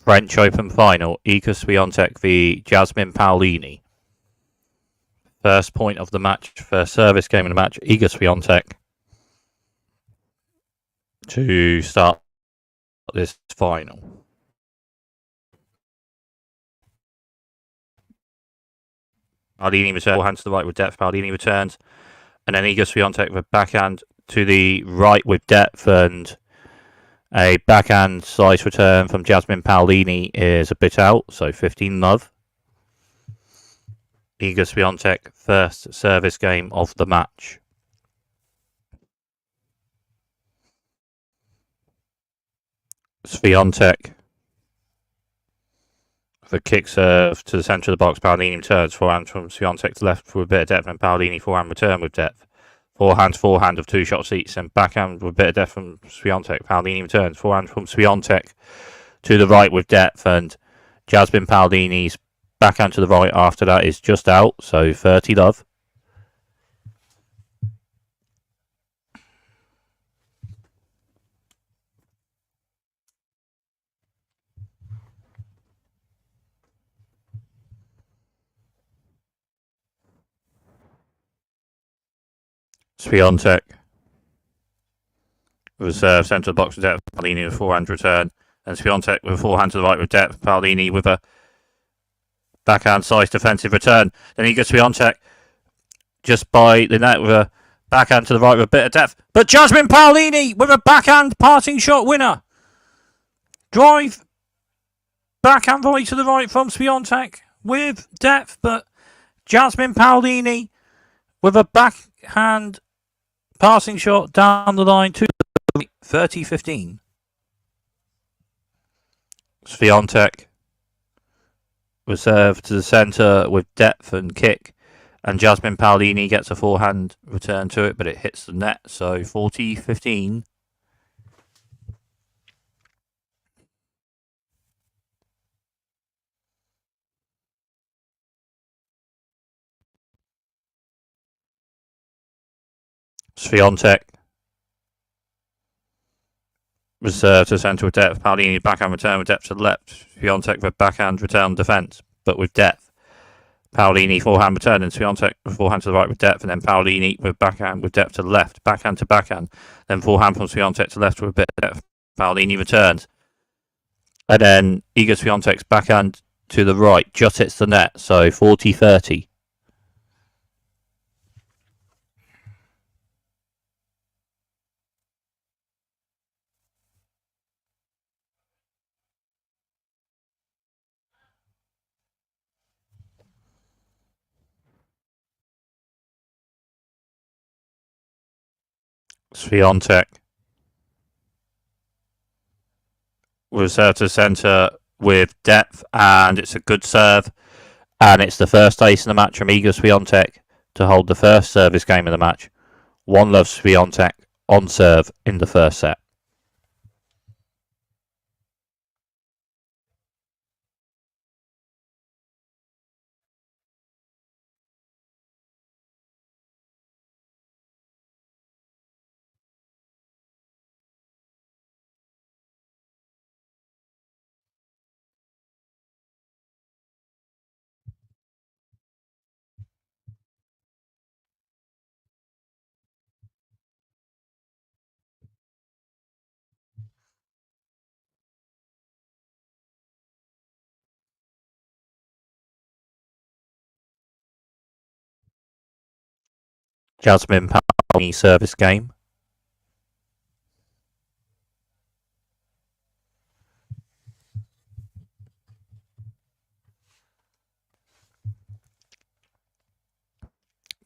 French Open final, Iga Swiatek v Jasmine Paolini. First point of the match, first service game of the match, Iga Swiatek to start this final. Paolini returns, forehand to the right with depth. Paolini returns, and then Iga Swiatek with a backhand to the right with depth, and a backhand slice return from Jasmine Paolini is a bit out, so 15-love. Iga Swiatek, first service game of the match. Swiatek, the kick serve to the centre of the box. Paolini returns, forehand from Swiatek to left with a bit of depth, and Paolini forehand return with depth. Forehand of two shot seats, and backhand with a bit of depth from Swiatek. Paolini returns, forehand from Swiatek to the right with depth, and Jasmine Paolini's backhand to the right after that is just out, so 30-love. Swiatek reserve centre of the box with depth. Paolini with forehand return, and Swiatek with a forehand to the right with depth. Paolini with a backhand slice defensive return. Then Iga Swiatek just by the net with a backhand to the right with a bit of depth. But Jasmine Paolini with a backhand passing shot winner. Drive backhand volley to the right from Swiatek with depth, but Jasmine Paolini with a backhand passing shot down the line to 30-15. Swiatek reserve to the centre with depth and kick, and Jasmine Paolini gets a forehand return to it, but it hits the net, so 40-15. Swiatek reserve to the centre with depth. Paolini backhand return with depth to the left. Swiatek with backhand return defence, but with depth. Paolini forehand return, and Swiatek with forehand to the right with depth, and then Paolini with backhand with depth to the left. Backhand to backhand. Then forehand from Swiatek to left with a bit of depth. Paolini returns. And then Iga Swiatek's backhand to the right just hits the net, so 40-30. Swiatek reserve to centre with depth, and it's a good serve, and it's the first ace in the match from Iga Swiatek to hold the first service game of the match. 1-love Swiatek on serve in the first set. Jasmine Paolini service game.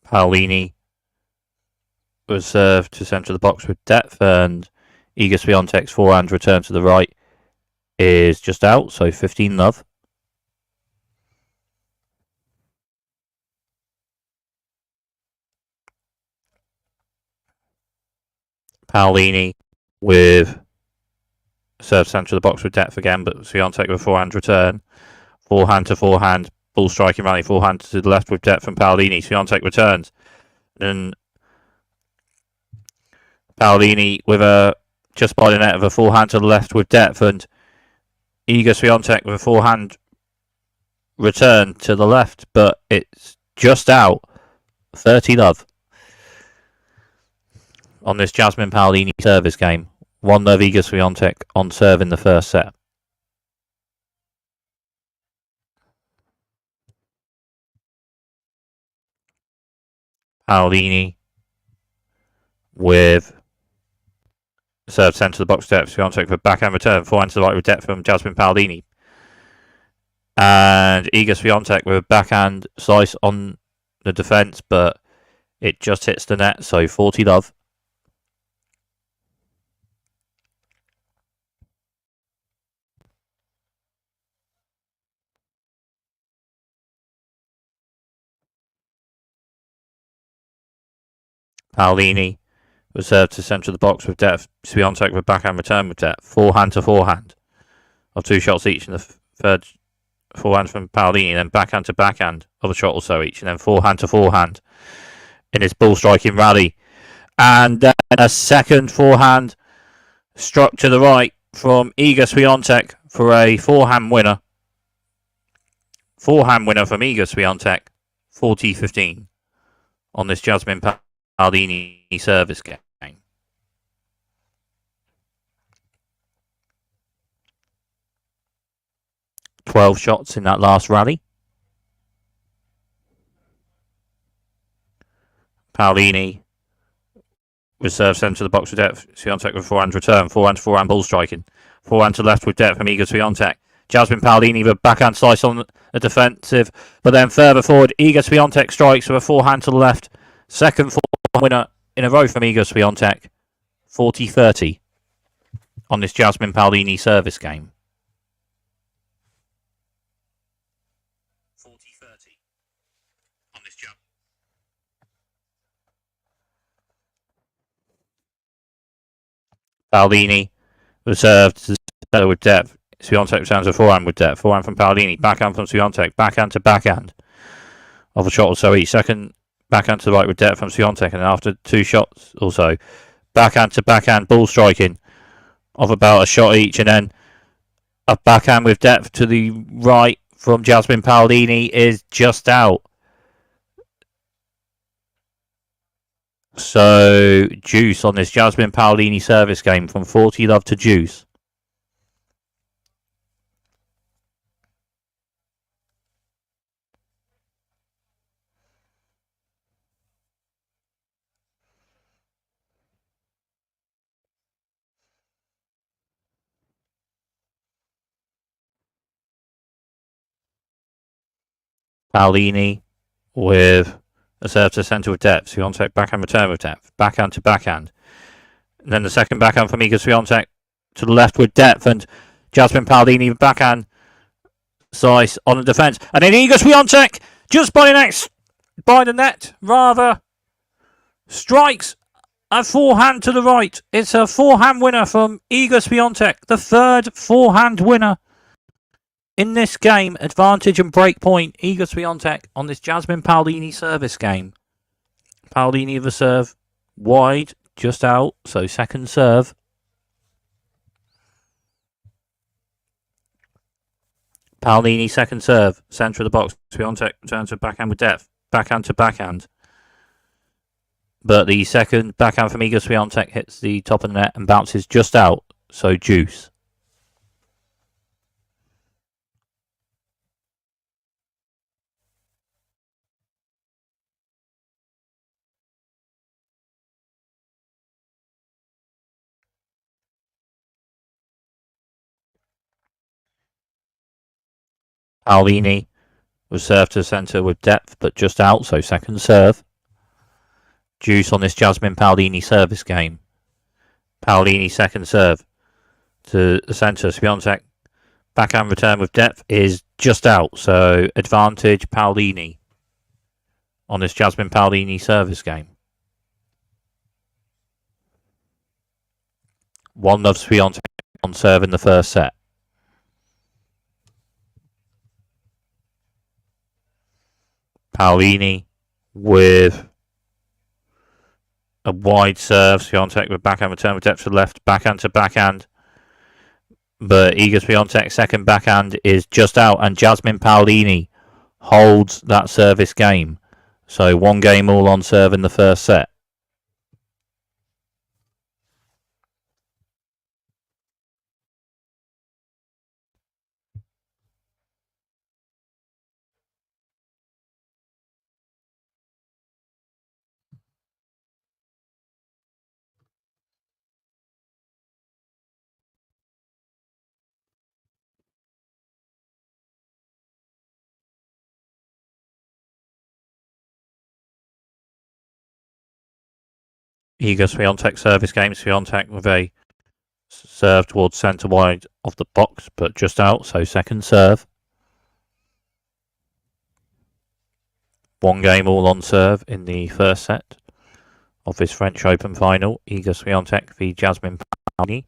Paolini reserve to centre of the box with depth, and Iga Swiatek's forehand return to the right is just out, so 15-love. Paolini with serve centre of the box with depth again, but Swiatek with a forehand return. Forehand to forehand, ball striking rally, forehand to the left with depth from Paolini. Swiatek returns. And Paolini with a just by the net of a forehand to the left with depth, and Iga Swiatek with a forehand return to the left, but it's just out. 30-love on this Jasmine Paolini service game. 1-love Iga Swiatek on serve in the first set. Paolini with serve sent to the box depth. Swiatek for backhand return. Forehand to the right with depth from Jasmine Paolini. And Iga Swiatek with a backhand slice on the defence, but it just hits the net, so 40-love. Paolini was served to centre of the box with depth. Swiatek with backhand return with depth. Forehand to forehand of 2 shots each in the third forehand from Paolini, then backhand to backhand of a shot or so each, and then forehand to forehand in his ball striking rally. And then a second forehand struck to the right from Iga Swiatek for a forehand winner. Forehand winner from Iga Swiatek, 40-15 on this Jasmine Paolini service game. 12 shots in that last rally. Paolini reserve centre of the box with depth. Swiatek with forehand return. Forehand to forehand ball striking. Forehand to left with depth from Iga Swiatek. Jasmine Paolini with a backhand slice on the defensive. But then further forward, Iga Swiatek strikes with a forehand to the left. Second forehand winner in a row from Iga Swiatek. 40-30 on this Jasmine Paolini service game. 40-30 on this jump. Paolini reserved with depth. Swiatek returns a forehand with depth. Forehand from Paolini. Backhand from Swiatek. Backhand to backhand of a shot or so each. Second backhand to the right with depth from Swiatek. And after 2 shots or so, backhand to backhand ball striking of about a shot each. And then a backhand with depth to the right from Jasmine Paolini is just out. So, juice on this Jasmine Paolini service game from 40-love to juice. Paolini with a serve to centre with depth. Swiatek backhand return with depth. Backhand to backhand. And then the second backhand from Iga Swiatek to the left with depth. And Jasmine Paolini backhand slice on the defence. And then Iga Swiatek just by the net rather strikes a forehand to the right. It's a forehand winner from Iga Swiatek. The third forehand winner in this game. Advantage and break point. Iga Swiatek on this Jasmine Paolini service game. Paolini the serve wide, just out. So second serve. Paolini second serve. Centre of the box. Swiatek returns to backhand with depth. Backhand to backhand. But the second backhand from Iga Swiatek hits the top of the net and bounces just out. So juice. Paolini was served to centre with depth, but just out, so second serve. Juice on this Jasmine Paolini service game. Paolini second serve to the centre. Swiatek backhand return with depth is just out, so advantage Paolini on this Jasmine Paolini service game. 1-love Swiatek on serve in the first set. Paolini with a wide serve. Swiatek with backhand return with depth to the left. Backhand to backhand. but Iga Swiatek's second backhand is just out, and Jasmine Paolini holds that service game. So 1 game all on serve in the first set. Iga Swiatek service game. Swiatek with a serve towards centre wide of the box, but just out, so second serve. 1 game all on serve in the first set of this French Open final. Iga Swiatek v Jasmine Paolini.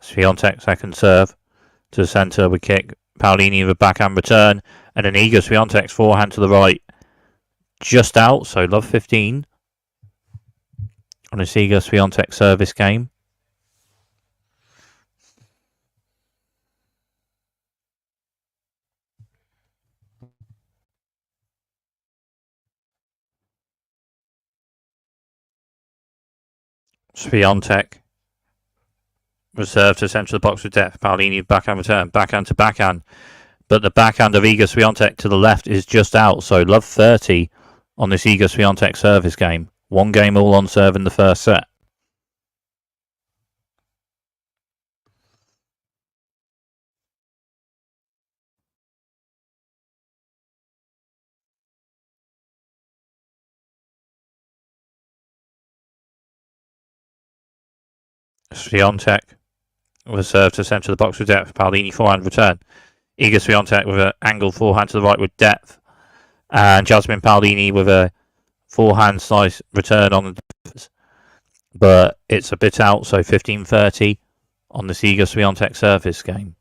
Swiatek second serve to the centre with kick. Paolini with a backhand return, and then Iga Swiatek's forehand to the right. Just out, so love 15 on this Iga Swiatek service game. Swiatek reserved to centre of the box with depth. Paolini backhand return, backhand to backhand. But the backhand of Iga Swiatek to the left is just out, so love 30 on this Iga Swiatek service game. 1 game all on serve in the first set. Swiatek reserved to centre of the box with depth. Paolini forehand return. Iga Swiatek with an angled forehand to the right with depth. And Jasmine Paolini with a forehand slice return on the depth. But it's a bit out, so 15-30 on this Iga Swiatek service game.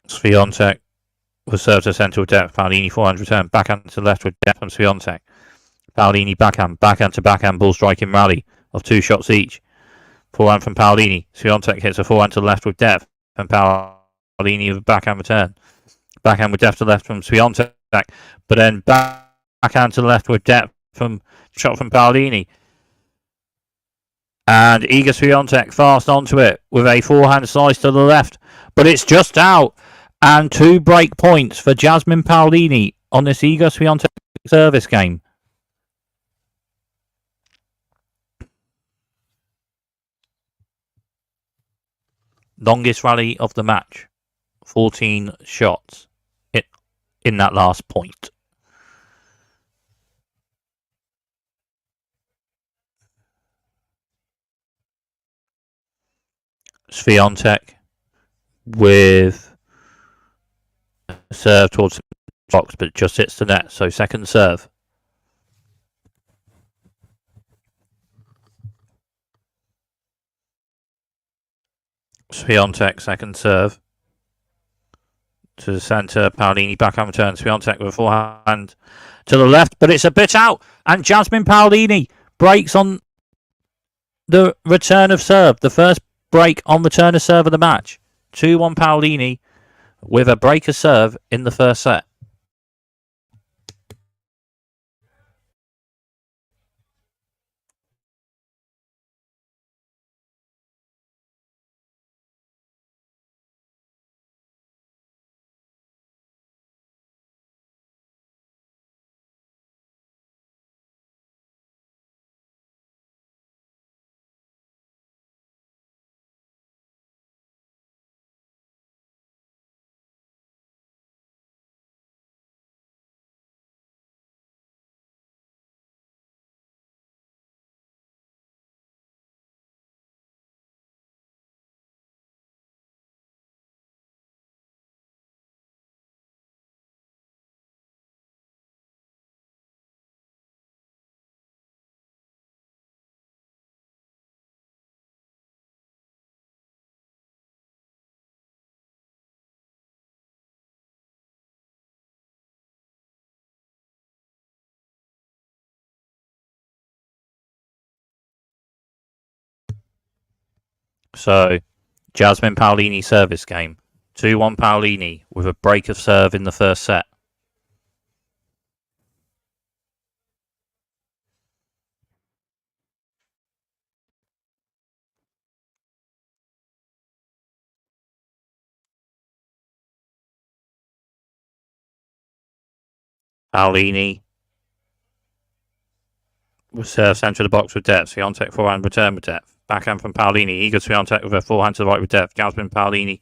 Swiatek was served to centre with depth. Paolini forehand return. Backhand to left with depth from Swiatek. Paolini backhand. Backhand to backhand ball striking rally of 2 shots each. Forehand from Paolini. Swiatek hits a forehand to the left with depth. And Paolini with a backhand return. Backhand with depth to left from Swiatek. But then backhand to the left with depth from shot from Paolini. And Iga Swiatek fast onto it with a forehand slice to the left. But it's just out. And 2 break points for Jasmine Paolini on this Iga Swiatek service game. Longest rally of the match. 14 shots in that last point. Swiatek with a serve towards the box, but just hits the net. So second serve. Swiatek second serve to the centre. Paolini backhand return. Swiatek with a forehand to the left, but it's a bit out. And Jasmine Paolini breaks on the return of serve. The first break on return of serve of the match. 2-1 Paolini with a break of serve in the first set. So, Jasmine Paolini service game. 2-1 Paolini with a break of serve in the first set. Paolini will serve centre of the box with depth. Swiatek forehand return with depth. Backhand from Paolini. Iga Swiatek with a forehand to the right with depth. Jasmine Paolini.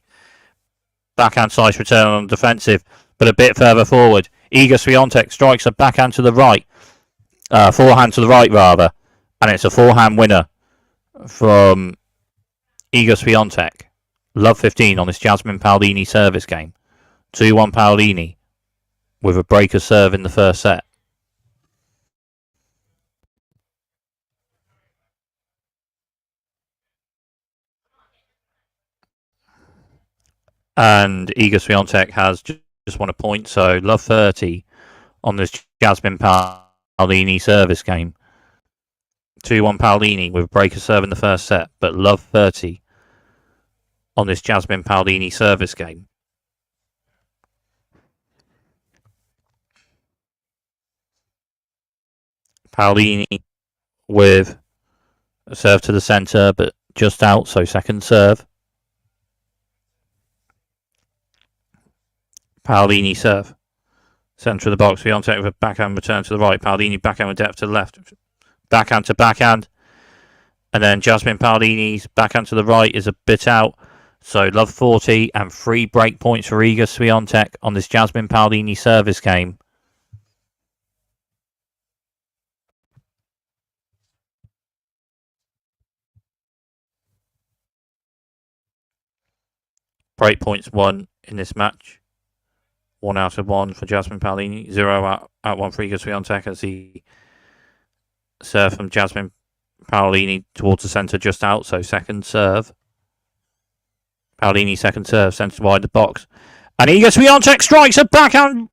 Backhand slice return on defensive, but a bit further forward. Iga Swiatek strikes a backhand to the right. Forehand to the right, rather. And it's a forehand winner from Iga Swiatek. Love 15 on this Jasmine Paolini service game. 2-1 Paolini with a breaker serve in the first set. And Iga Swiatek has just won a point, so love 30 on this Jasmine Paolini service game. 2-1 Paolini with a breaker serve in the first set, but love 30 on this Jasmine Paolini service game. Paolini with a serve to the centre, but just out, so second serve. Paolini serve. Centre of the box, Swiatek with a backhand return to the right. Paolini backhand with depth to the left. Backhand to backhand. And then Jasmine Paolini's backhand to the right is a bit out. So love 40 and 3 break points for Iga Swiatek on this Jasmine Paolini service game. Break points 1 in this match. 1 out of 1 for Jasmine Paolini. 0 out of 1 for Iga Swiatek as he serve from Jasmine Paolini towards the centre just out. So second serve. Paolini second serve, centre wide the box. And Iga Swiatek strikes a backhand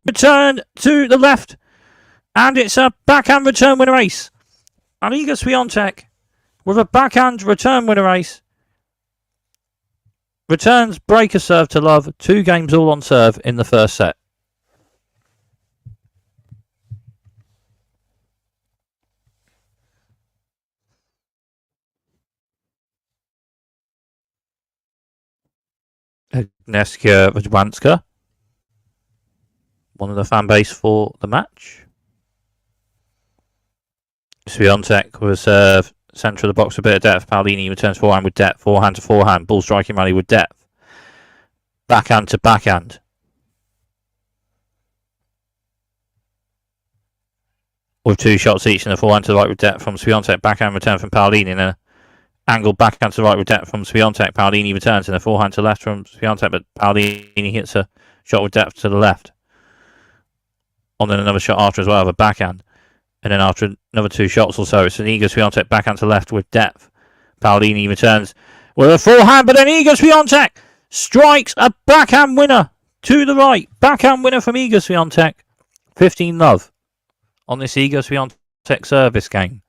return to the left. And it's a backhand return winner ace. And Iga Swiatek with a backhand return winner ace. Returns breaker serve to love. 2 games all on serve in the first set. Agnieszka Radwanska, one of the fan base for the match. Swiatek with a serve, centre of the box, a bit of depth. Paolini returns forehand with depth, forehand to forehand, ball striking rally with depth. Backhand to backhand. With 2 shots each and a forehand to the right with depth from Swiatek. Backhand return from Paolini and a angled backhand to the right with depth from Swiatek. Paolini returns and a forehand to left from Swiatek, but Paolini hits a shot with depth to the left. On then another shot after as well of a backhand. And then after another 2 shots or so, it's an Iga Swiatek backhand to left with depth. Paolini returns with a forehand, but then Iga Swiatek strikes a backhand winner to the right. Backhand winner from Iga Swiatek. 15 love on this Iga Swiatek service game.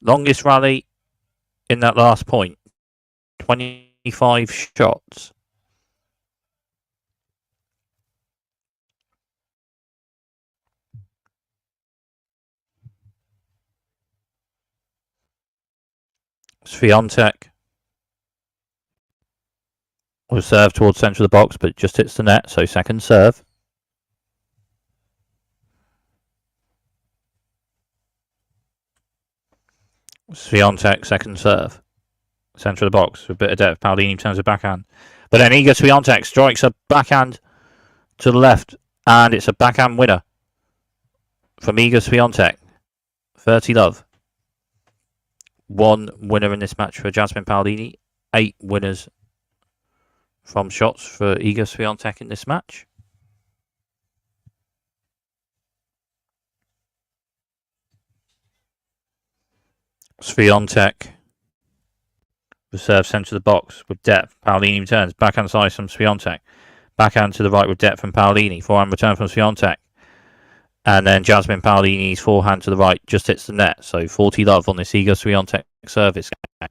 Longest rally in that last point. 25 shots. Swiatek will serve towards centre of the box, but just hits the net, so second serve. Swiatek second serve. Centre of the box with a bit of depth. Paolini turns a backhand. But then Iga Swiatek strikes a backhand to the left, and it's a backhand winner from Iga Swiatek. 30 love. 1 winner in this match for Jasmine Paolini. 8 winners from shots for Iga Swiatek in this match. Swiatek The serve centre of the box with depth. Paolini returns. Backhand slice from Swiatek. Backhand to the right with depth from Paolini. Forehand return from Swiatek. And then Jasmine Paolini's forehand to the right just hits the net. So 40 love on this Iga Swiatek service game.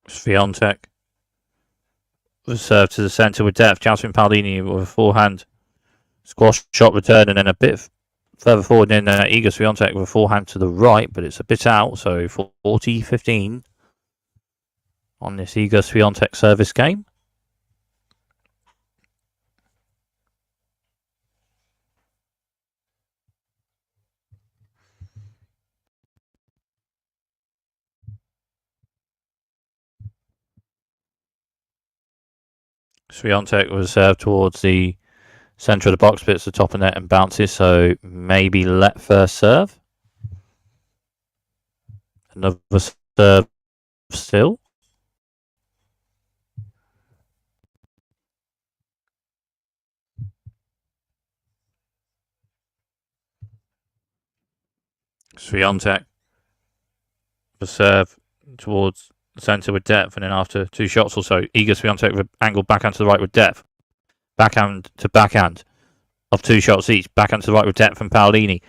Swiatek. The serve to the centre with depth. Jasmine Paolini with a forehand. Squash shot return and then a bit further forward in Iga Swiatek with a forehand to the right, but it's a bit out. So 40-15 on this Iga Swiatek service game. Swiatek was served towards the centre of the box, bits the top of net and bounces, so maybe let first serve. Another serve still. Swiatek the serve towards the centre with depth, and then after 2 shots or so, Iga Swiatek with angled backhand to the right with depth. Backhand to backhand of 2 shots each. Backhand to the right with depth from Paolini.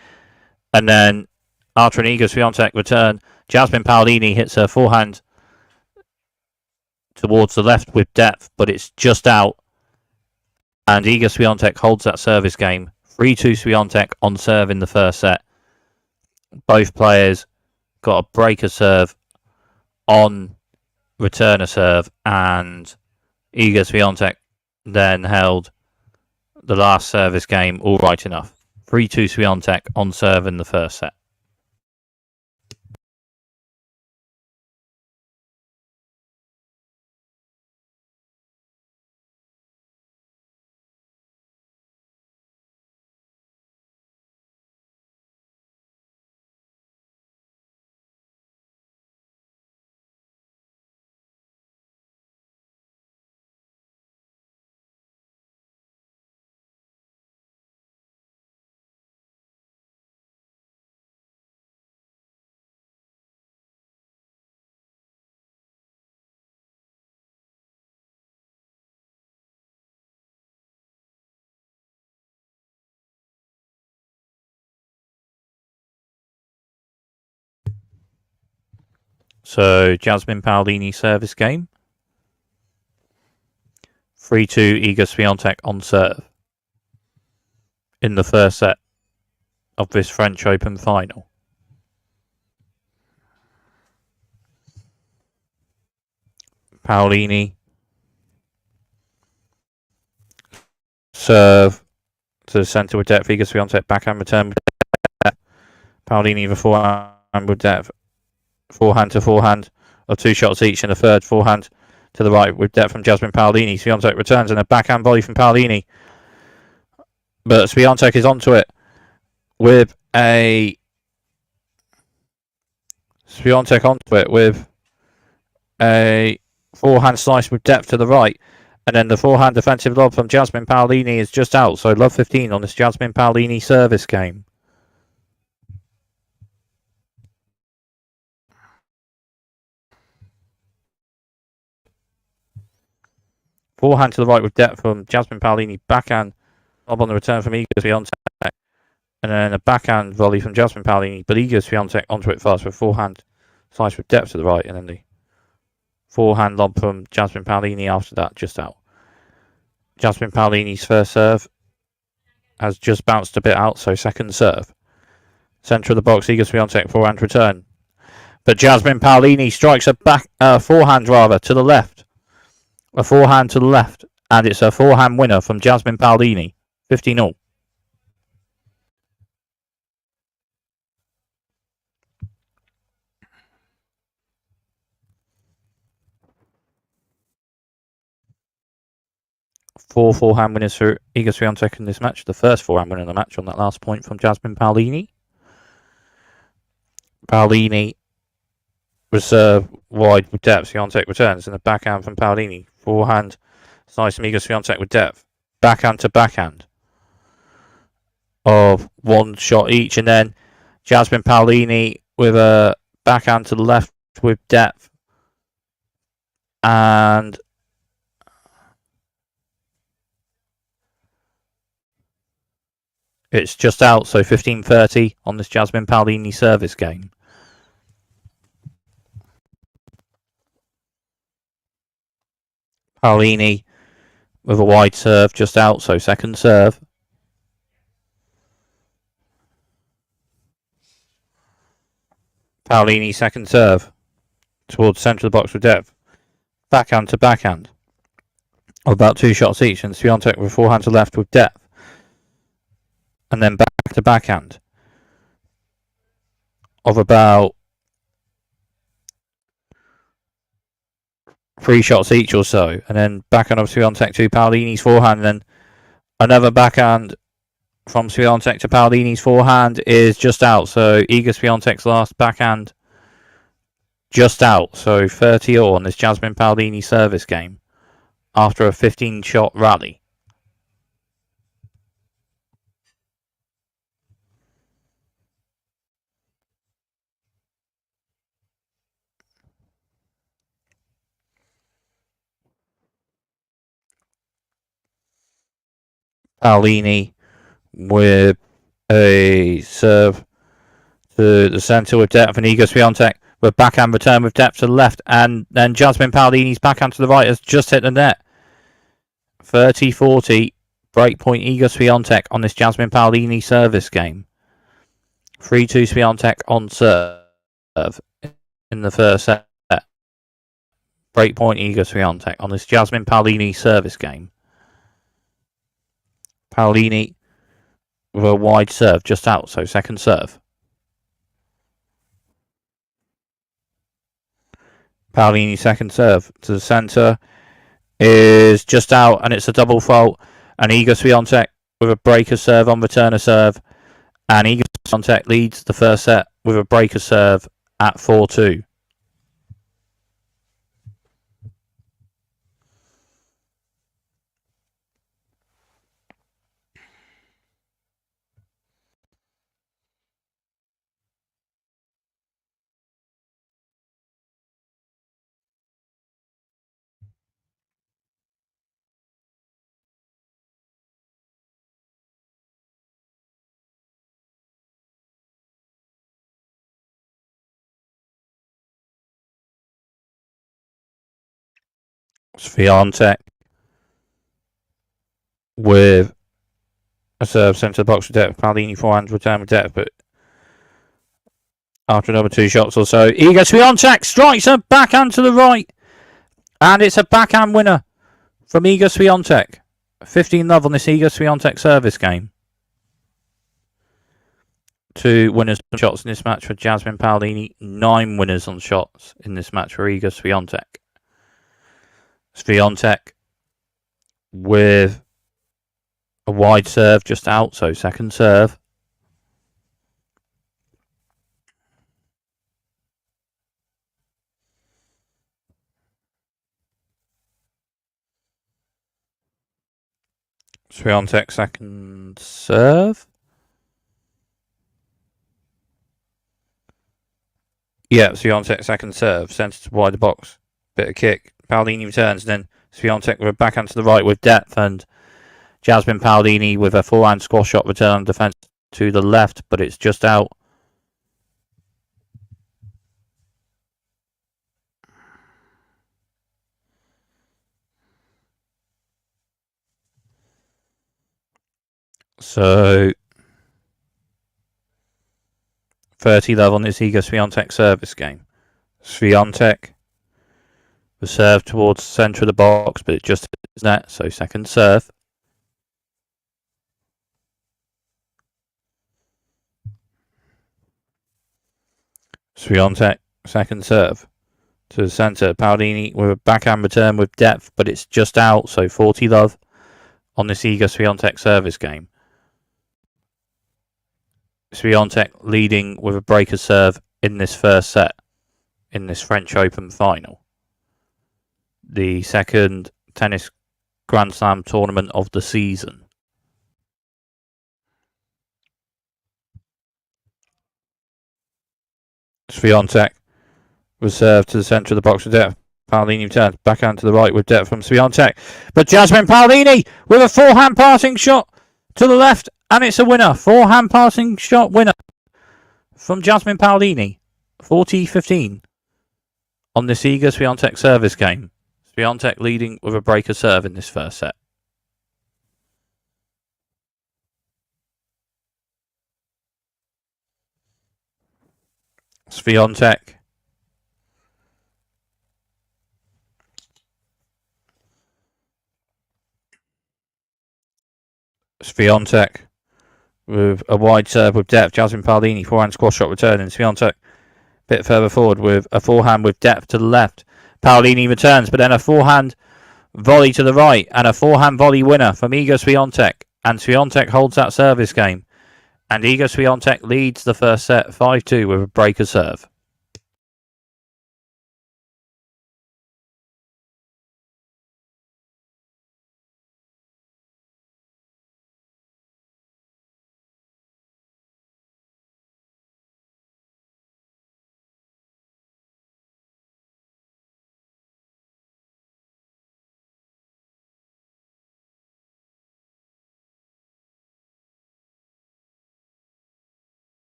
And then after an Iga Swiatek return, Jasmine Paolini hits her forehand towards the left with depth, but it's just out. And Iga Swiatek holds that service game. 3-2 Swiatek on serve in the first set. Both players got a breaker serve on returner serve, and Iga Swiatek then held the last service game all right enough. 3-2 Swiatek on serve in the first set. So Jasmine Paolini service game. 3-2 Iga Swiatek on serve in the first set of this French Open final. Paolini serve to the centre with depth. Iga Swiatek backhand return with depth. Paolini with forehand with depth. Forehand to forehand of 2 shots each, and a third forehand to the right with depth from Jasmine Paolini. Swiatek returns and a backhand volley from Paolini. But Swiatek is onto it with a forehand slice with depth to the right. And then the forehand defensive lob from Jasmine Paolini is just out. So love 15 on this Jasmine Paolini service game. Forehand to the right with depth from Jasmine Paolini. Backhand lob on the return from Iga Swiatek. And then a backhand volley from Jasmine Paolini. But Iga Swiatek onto it fast with forehand slice with depth to the right. And then the forehand lob from Jasmine Paolini after that, just out. Jasmine Paolini's first serve has just bounced a bit out, so second serve. Centre of the box, Iga Swiatek, forehand return. But Jasmine Paolini strikes a forehand to the left. A forehand to the left, and it's a forehand winner from Jasmine Paolini. 15-0. Four forehand winners for Iga Swiatek in this match. The first forehand winner in the match on that last point from Jasmine Paolini. Paolini reserve wide with depth. Swiatek returns, and a backhand from Paolini. Forehand slice from Iga Swiatek with depth. Backhand to backhand of one shot each, and then Jasmine Paolini with a backhand to the left with depth, and it's just out. So 15-30 on this Jasmine Paolini service game. Paolini with a wide serve, just out. So second serve. Paolini second serve towards centre of the box with depth. Backhand to backhand of about two shots each, and Swiatek with forehand to left with depth. And then back to backhand of about three shots each or so. And then backhand of Swiatek to Paolini's forehand, and then another backhand from Swiatek to Paolini's forehand is just out. So Iga Swiatek's last backhand just out. So 30 all on this Jasmine Paolini service game after a 15-shot rally. Paolini with a serve to the centre with depth, and Iga Swiatek with backhand return with depth to the left, and then Jasmine Paolini's backhand to the right has just hit the net. 30-40, breakpoint Iga Swiatek on this Jasmine Paolini service game. 3-2 Swiatek on serve in the first set. Breakpoint Iga Swiatek on this Jasmine Paolini service game. Paolini with a wide serve just out, so second serve. Paolini second serve to the centre is just out, and it's a double fault. And Iga Swiatek with a breaker serve on returner serve, and Iga Swiatek leads the first set with a breaker serve at 4-2. Swiatek with a serve centre the box with depth. Paolini forehand return with depth, but after another two shots or so, Iga Swiatek strikes a backhand to the right, and it's a backhand winner from Iga Swiatek. 15-love on this Iga Swiatek service game. Two winners on shots in this match for Jasmine Paolini. 9 winners on shots in this match for Iga Swiatek. Swiatek with a wide serve just out, so second serve. Swiatek second serve. Yeah, Swiatek second serve. Centre to wide the box. Bit of kick. Paolini returns, and then Swiatek with a backhand to the right with depth, and Jasmine Paolini with a forehand squash shot return on defence to the left, but it's just out. So 30-love on this Iga Swiatek service game. Swiatek the serve towards the centre of the box, but it just hits net, so second serve. Swiatek second serve to the centre. Paolini with a backhand return with depth, but it's just out, so 40-love on this Iga Swiatek service game. Swiatek leading with a breaker serve in this first set. in this French Open final. The second tennis Grand Slam tournament of the season. Swiatek was served to the centre of the box with depth. Paolini returns backhand to the right with depth from Swiatek. But Jasmine Paolini with a forehand passing shot to the left, and it's a winner. Forehand passing shot winner from Jasmine Paolini. 40-15 on this Iga Swiatek service game. Swiatek leading with a breaker serve in this first set. Swiatek with a wide serve with depth. Jasmine Paolini, forehand squash shot returning. Swiatek a bit further forward with a forehand with depth to the left. Paolini returns, but then a forehand volley to the right and a forehand volley winner from Iga Swiatek. And Swiatek holds that service game. And Iga Swiatek leads the first set 5-2 with a breaker serve.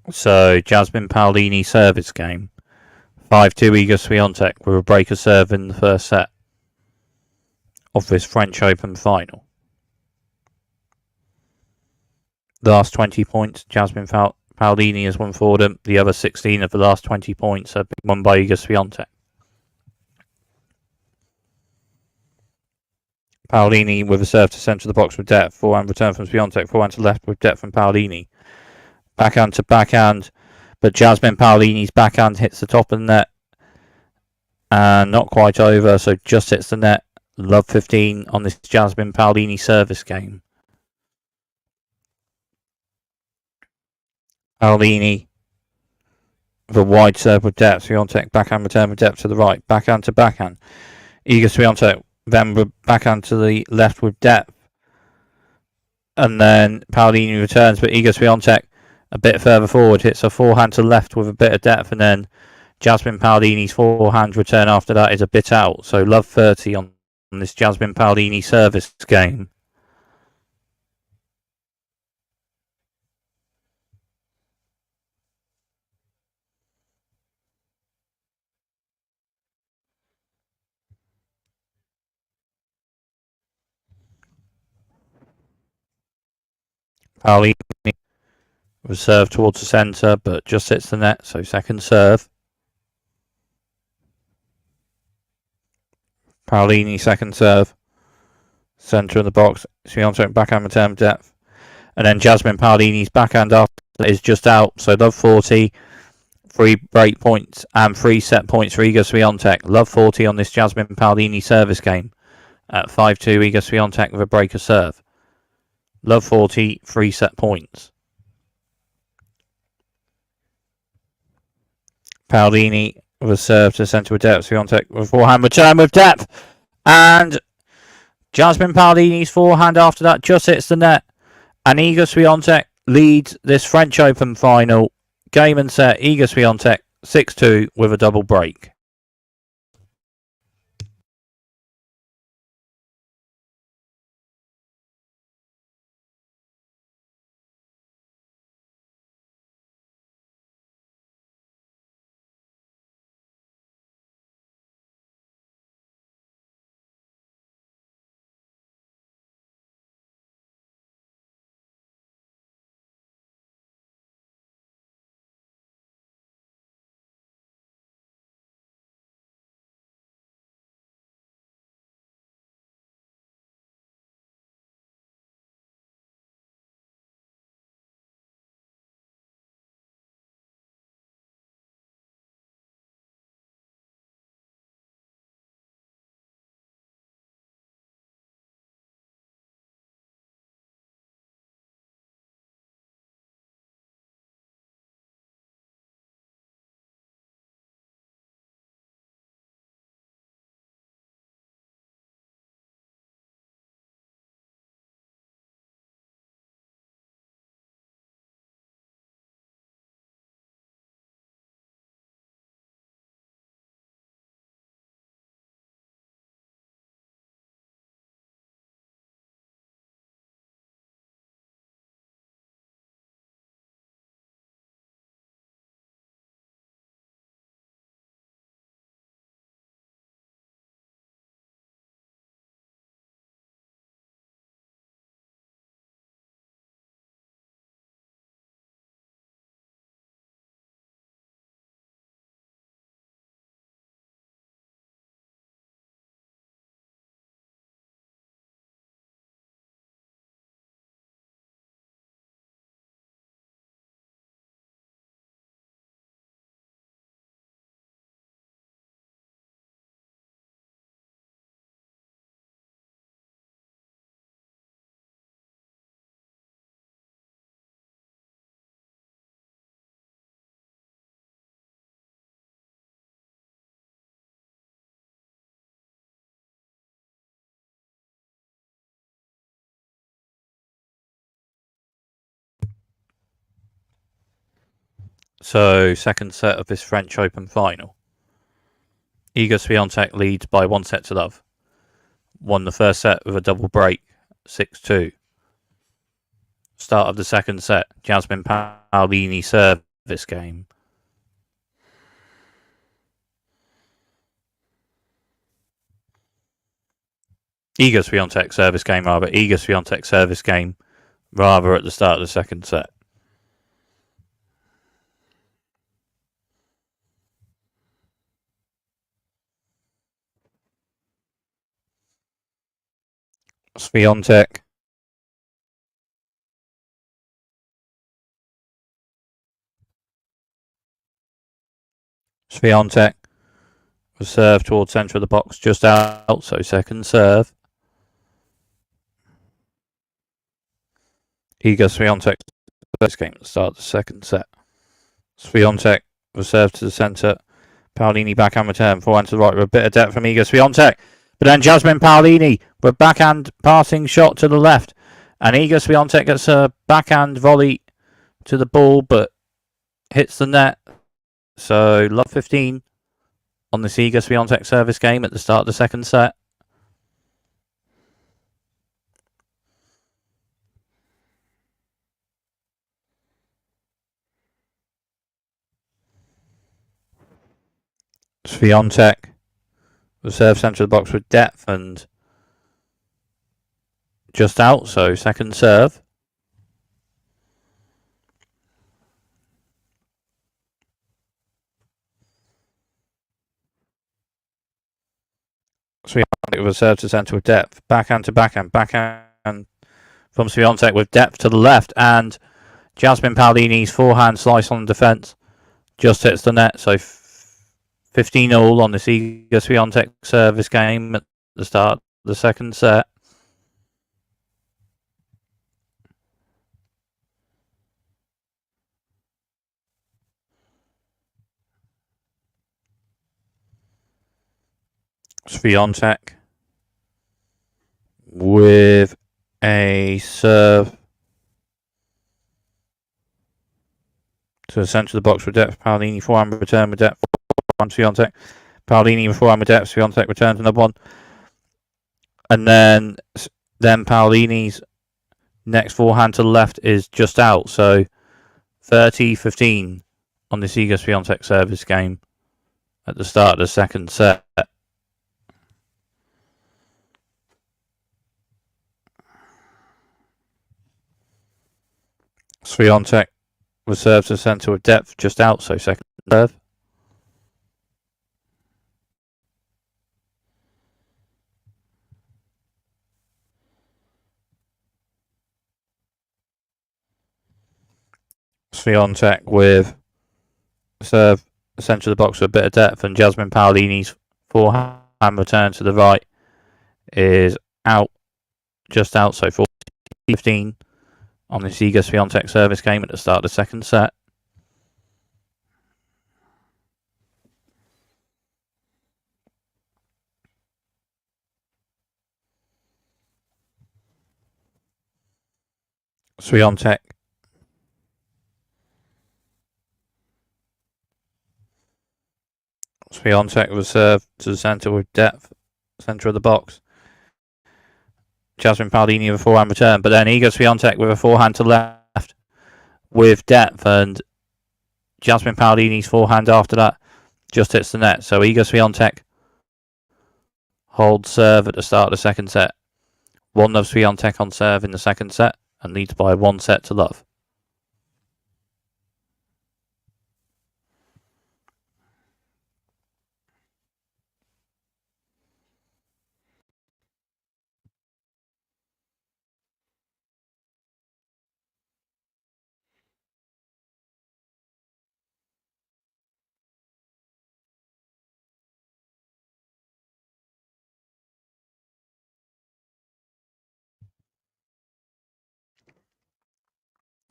So, Jasmine Paolini service game. 5-2 Iga Swiatek with a breaker serve in the first set of this French Open final. The last 20 points, Jasmine Paolini has won for them. The other 16 of the last 20 points have been won by Iga Swiatek. Paolini with a serve to centre of the box with depth. Forehand return from Swiatek. Forehand to left with depth from Paolini. Backhand to backhand. But Jasmine Paolini's backhand hits the top of the net. And not quite over, so just hits the net. Love 15 on this Jasmine Paolini service game. Paolini with a wide serve with depth. Swiatek backhand return with depth to the right. Backhand to backhand. Iga Swiatek then backhand to the left with depth. And then Paolini returns, but Iga Swiatek a bit further forward hits a forehand to left with a bit of depth, and then Jasmine Paolini's forehand return after that is a bit out. So love 30 on this Jasmine Paolini service game. Paolini was served towards the centre, but just hits the net, so second serve. Paolini second serve. Centre of the box. Swiatek backhand return depth. And then Jasmine Paolini's backhand after is just out, so love 40. 3 break points and 3 set points for Iga Swiatek. Love 40 on this Jasmine Paolini service game. At 5-2, Iga Swiatek with a breaker serve. Love 40, 3 set points. Paolini with a serve to the centre with depth. Swiatek with forehand return with depth. And Jasmine Paolini's forehand after that just hits the net. And Iga Swiatek leads this French Open final. Game and set, Iga Swiatek 6-2 with a double break. So, second set of this French Open final. Iga Swiatek leads by 1-0. Won the first set with a double break, 6-2. Start of the second set, Jasmine Paolini service game. Iga Swiatek service game rather at the start of the second set. Swiatek. Swiatek was served towards centre of the box, just out, so second serve. Iga Swiatek first game at the start of the second set. Swiatek was served to the centre. Paolini backhand return, forehand to the right with a bit of depth from Iga Swiatek. But then Jasmine Paolini with backhand passing shot to the left. And Iga Swiatek gets a backhand volley to the ball, but hits the net. So, love 15 on this Iga Swiatek service game at the start of the second set. Swiatek was served centre of the box with depth and just out, so second serve. Swiatek was served to centre with depth, backhand to backhand from Swiatek with depth to the left, and Jasmine Paolini's forehand slice on defence just hits the net, so 15-all on this Iga Swiatek service game at the start of the second set. Swiatek with a serve to the centre of the box with depth. Paolini forehand return with depth. Swiatek. Paolini with forehand with depth. Swiatek returns another one. And then Paolini's next forehand to the left is just out. So 30-15 on this Iga Swiatek service game at the start of the second set. Swiatek was served to the centre with depth just out, so second serve. Swiatek with serve the centre of the box with a bit of depth, and Jasmine Paolini's forehand return to the right is out, just out, so 40-15 on this Iga Swiatek service game at the start of the second set. Swiatek was served to the centre with depth, centre of the box. Jasmine Paolini with a forehand return, but then Iga Swiatek with a forehand to left with depth, and Jasmine Paolini's forehand after that just hits the net. So Iga Swiatek holds serve at the start of the second set. 1-0 Swiatek on serve in the second set and leads by 1-0.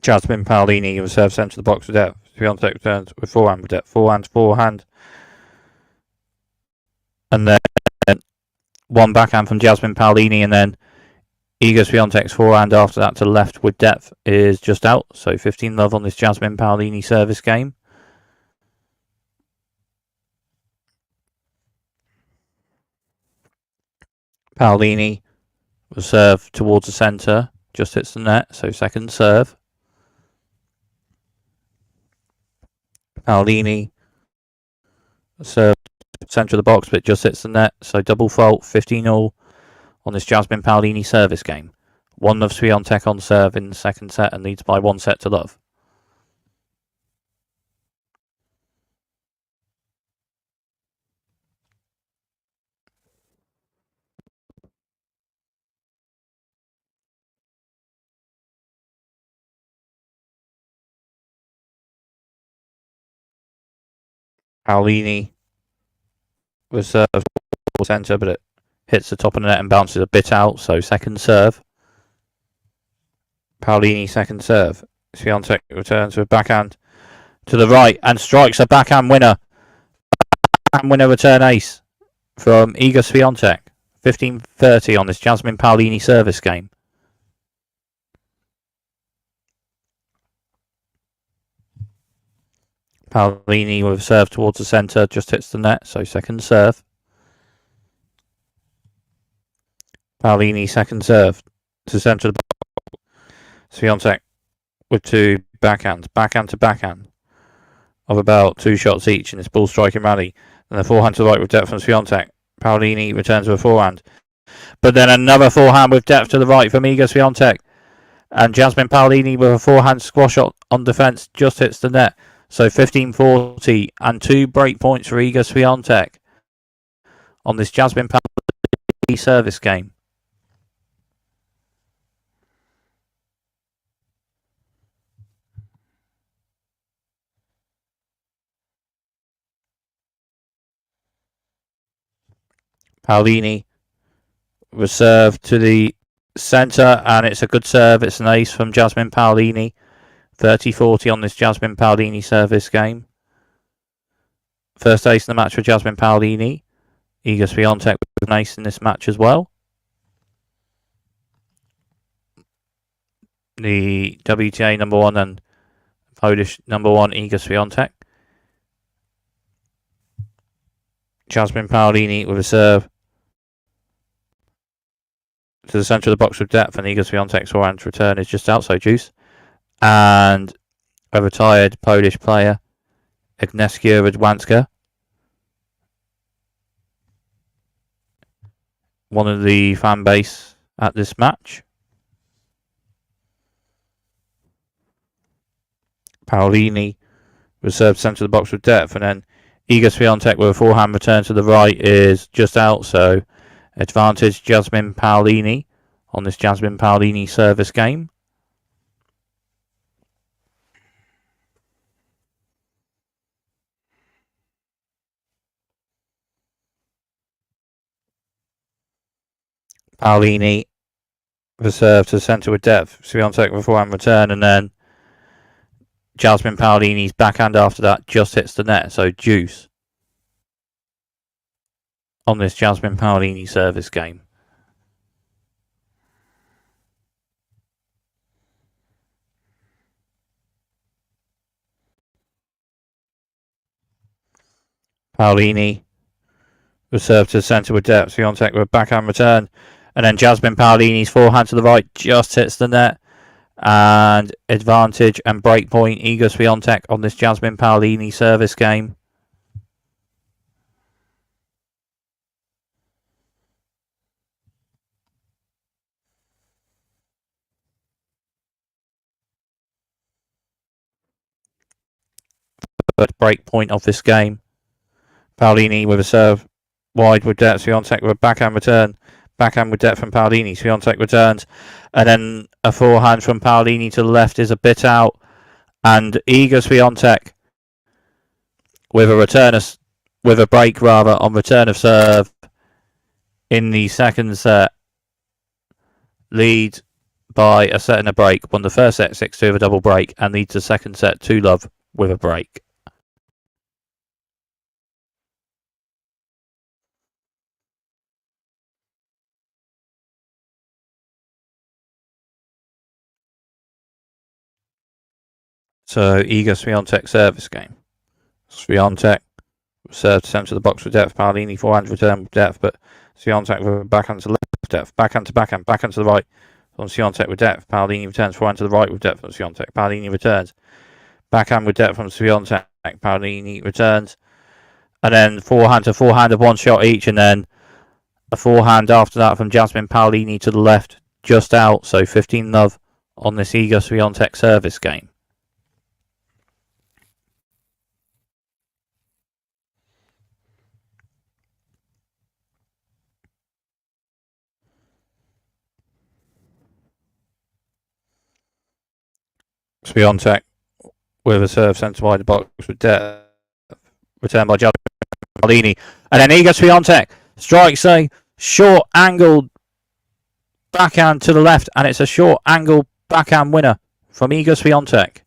Jasmine Paolini was served centre of the box with depth. Swiatek returns with forehand with depth. Forehand. And then one backhand from Jasmine Paolini, and then Iga Swiatek's forehand after that to the left with depth is just out. So 15-love on this Jasmine Paolini service game Paolini will serve towards the centre, just hits the net, so second serve. Paolini serve centre of the box, but just hits the net, so double fault, 15-all on this Jasmine Paolini service game. 1-0 Swiatek on serve in the second set and leads by 1-0. Paolini was served towards centre, but it hits the top of the net and bounces a bit out, so second serve. Paolini second serve. Swiatek returns with backhand to the right and strikes a backhand winner. Backhand winner return ace from Iga Swiatek. 15-30 on this Jasmine Paolini service game. Paolini with serve towards the centre, just hits the net, so second serve. Paolini second serve to centre of the box. Swiatek with two backhands, backhand to backhand, of about 2 shots each in this ball striking rally. And the forehand to the right with depth from Swiatek. Paolini returns with a forehand. But then another forehand with depth to the right from Iga Swiatek. And Jasmine Paolini with a forehand squash on defence just hits the net. So 15-40 and 2 break points for Iga Swiatek on this Jasmine Paolini service game. Paolini was served to the centre, and it's a good serve. It's an ace from Jasmine Paolini. 30-40 on this Jasmine Paolini service game. First ace in the match for Jasmine Paolini. Iga Swiatek with an ace in this match as well. The WTA number 1 and Polish number 1 Iga Swiatek. Jasmine Paolini with a serve to the centre of the box with depth, and Iga Swiatek's forehand return is just outside juice. And a retired Polish player, Agnieszka Radwanska, one of the fan base at this match. Paolini was served centre of the box with depth, and then Iga Swiatek with a forehand return to the right is just out, so advantage Jasmine Paolini on this Jasmine Paolini service game. Paolini with a serve to the centre with depth. Swiatek with a forehand return, and then Jasmine Paolini's backhand after that just hits the net, so juice on this Jasmine Paolini service game. Paolini was served to the centre with depth. Swiatek with a backhand return, and then Jasmine Paolini's forehand to the right just hits the net. And advantage and break point Iga Swiatek on this Jasmine Paolini service game. Third break point of this game. Paolini with a serve wide with depth. Swiatek with a backhand return. Backhand with depth from Paolini. Swiatek returns. And then a forehand from Paolini to the left is a bit out. And Iga Swiatek with a break on return of serve in the second set. Lead by a set and a break. Won the first set 6-2 with a double break and leads the second set 2-love with a break. So Iga Swiatek service game. Swiatek served centre of the box with depth. Paolini forehand return with depth, but Swiatek with a backhand to left depth. Backhand to the right on Swiatek with depth. Paolini returns, forehand to the right with depth on Swiatek. Paolini returns. Backhand with depth from Swiatek. Paolini returns. And then forehand to forehand of one shot each, and then a forehand after that from Jasmine Paolini to the left, just out. So 15-love on this Iga Swiatek service game. Swiatek with a serve sent wide the box with depth. Returned by Jasmine Paolini. And then Iga Swiatek strikes a short angled backhand to the left, and it's a short angled backhand winner from Iga Swiatek.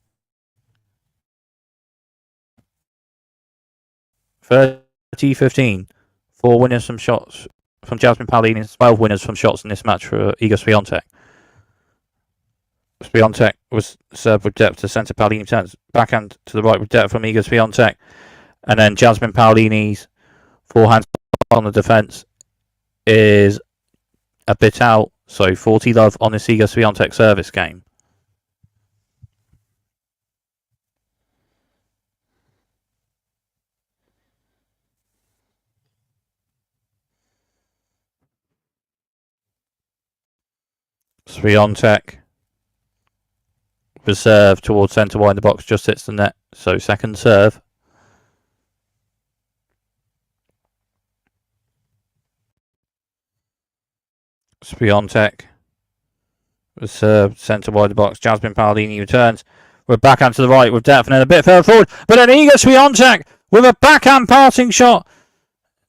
30-15. 4 winners from shots from Jasmine Paolini, 12 winners from shots in this match for Iga Swiatek. Swiatek was served with depth to centre. Paolini turns backhand to the right with depth from Iga Swiatek. And then Jasmine Paolini's forehand on the defence is a bit out. So 40-love on this Iga Swiatek service game. Swiatek reserve towards centre wide in the box, just hits the net. So second serve. Swiatek reserve centre wide the box. Jasmine Paolini returns with backhand to the right with depth and then a bit further forward. But then Iga Swiatek with a backhand passing shot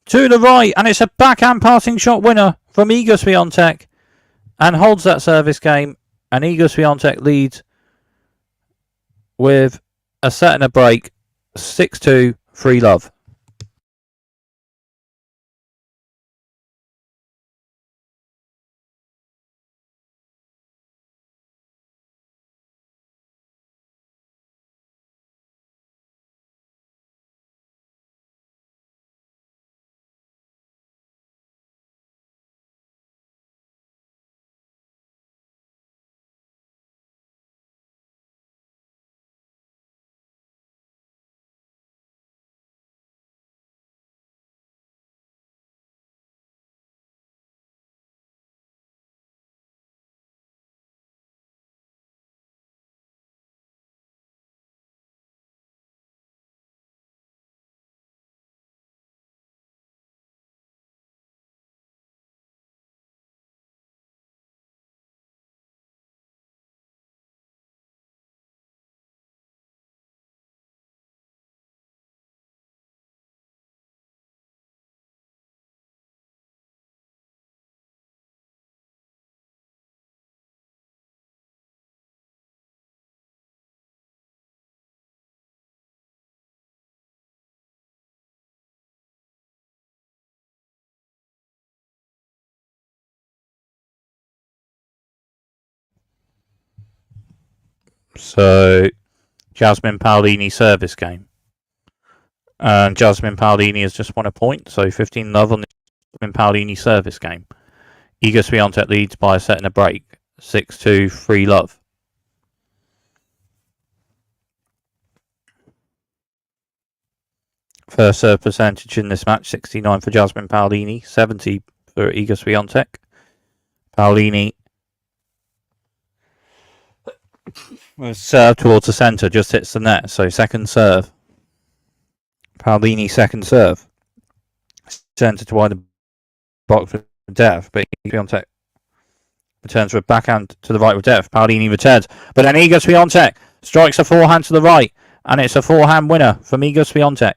to the right, and it's a backhand passing shot winner from Iga Swiatek and holds that service game. And Iga Swiatek leads with a set and a break, 6-2, 3-love. So Jasmine Paolini service game. And Jasmine Paolini has just won a point, so 15-love on the Jasmine Paolini service game. Iga Swiatek leads by a set and a break, 6-2, 3-love. First serve percentage in this match, 69 for Jasmine Paolini, 70 for Iga Swiatek. Paolini serve towards the centre, just hits the net, so second serve. Paolini second serve. Centre to wide the box with depth, but Swiatek returns with backhand to the right with depth. Paolini returns, but then Iga Swiatek strikes a forehand to the right, and it's a forehand winner from Iga Swiatek.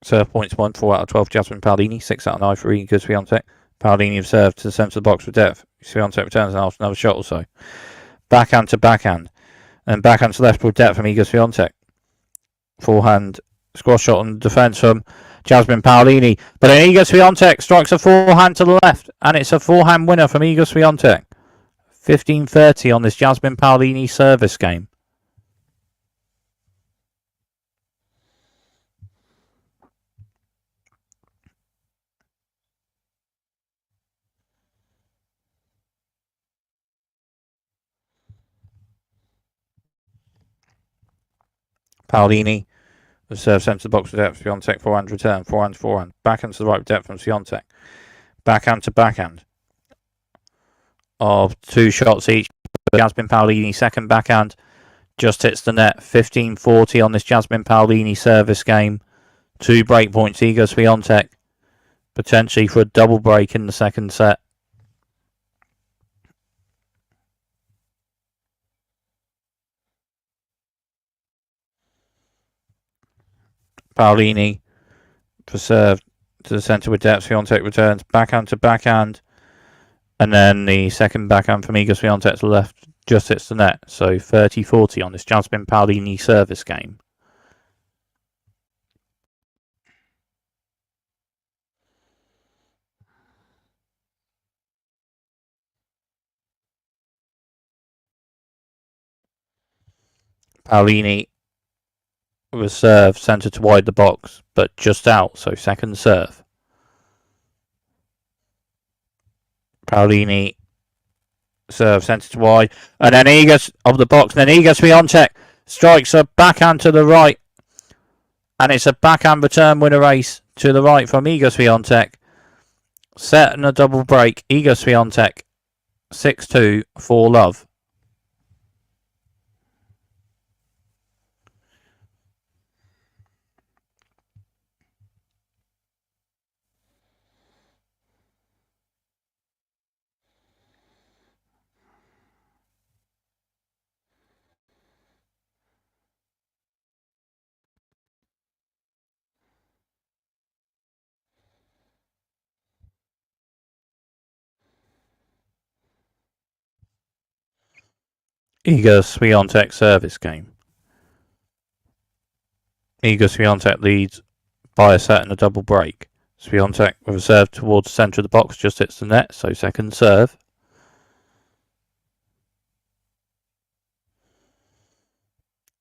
Serve points 1, 4 out of 12. Jasmine Paolini, 6 out of 9 for Iga Swiatek. Paolini serve to the centre of the box with depth. Swiatek returns and after another shot or so. Backhand to backhand. And backhand to left with depth from Iga Swiatek. Forehand squash shot on defence from Jasmine Paolini. But then Iga Swiatek strikes a forehand to the left. And it's a forehand winner from Iga Swiatek. 15-30 on this Jasmine Paolini service game. Paolini. The serve centre the box with depth. Swiatek forehand return. Forehand. Backhand to the right with depth from Swiatek. Backhand to backhand. Of 2 shots each. Jasmine Paolini second backhand. Just hits the net. 15-40 on this Jasmine Paolini service game. 2 break points. Iga Swiatek potentially for a double break in the second set. Paolini for serve to the centre with depth. Swiatek returns backhand to backhand. And then the second backhand from Iga Swiatek to the left just hits the net. So 30-40 on this Jasmine Paolini service game. Paolini with serve centre to wide the box, but just out, so second serve. Paolini serve centre to wide, and then Iga of the box, and then Iga Swiatek strikes a backhand to the right, and it's a backhand return winner ace to the right from Iga Swiatek. Set and a double break. Iga Swiatek 6-2 for love. Iga Swiatek service game. Iga Swiatek leads by a set and a double break. Swiatek with a serve towards the centre of the box just hits the net, so second serve.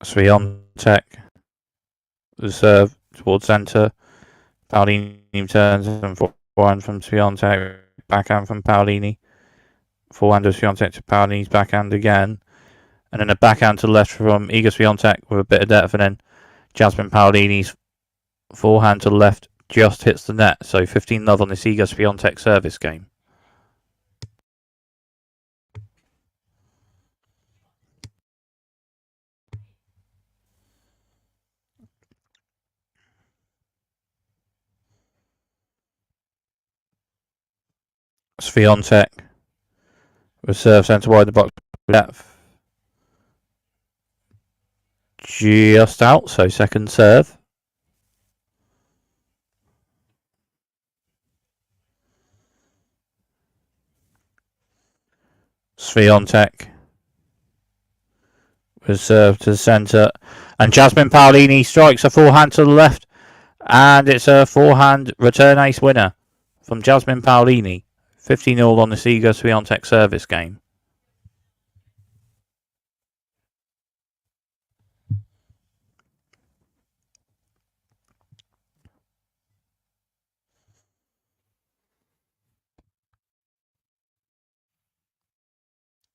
Swiatek the serve towards centre. Paolini turns and forehand from Swiatek, backhand from Paolini. Forehand of Swiatek to Paolini's backhand again. And then a backhand to the left from Iga Swiatek with a bit of depth, and then Jasmine Paolini's forehand to the left just hits the net. So 15-love on this Iga Swiatek service game. Swiatek with serve centre wide the box depth. Just out, so second serve. Swiatek with serve to the centre, and Jasmine Paolini strikes a forehand to the left, and it's a forehand return ace winner from Jasmine Paolini. 15-0 on the Iga Swiatek service game.